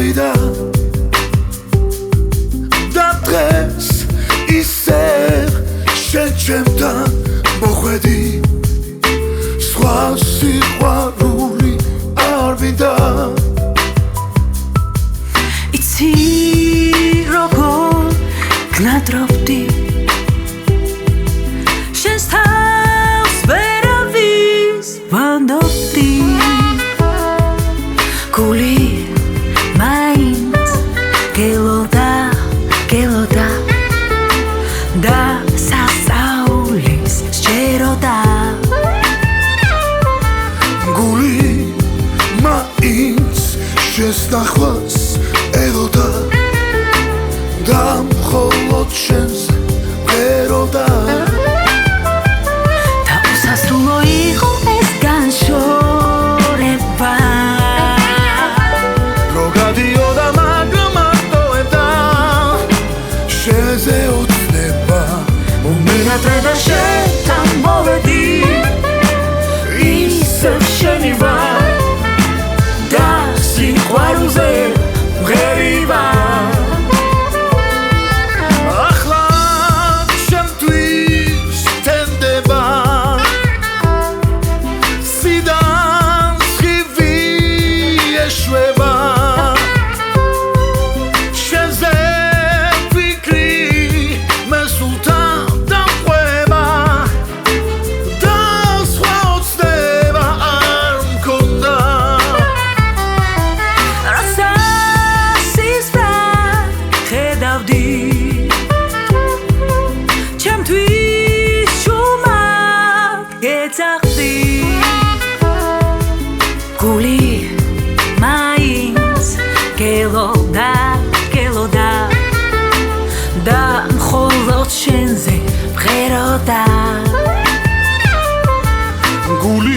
გავიდა და დღეს ისევ შენ ჩემთან მოხვედი სხვა სიყვარული არ მინდა იცი როგორ გნადრობდი შენს თავს ვერავის ვანდობდი გული მაინც გელოდა და სასწაულის სჯეროდა გული მაინც შენს ნახვას ელოდა და მხოლოდ შენზე ვეროდა და უსასრულო იყო ეს განშორება რო გადიოდა მაგრამ მარტოებდა შენზე ოცნება უმენატრე და შენთან მოვედი ისევ შენი ვარ და სიყვარულზე მღერი ვარ ახლა შემთვის თენდება სიდან სხივი ეშვება შენზე ფიქრი მე სულთან დამყვება და სხვა ოცნება არ მქონდა ჩემთვის შუმად გეძახდი გული მაინც გელოდა და მხოლოდ შენზე ვღეროდა გული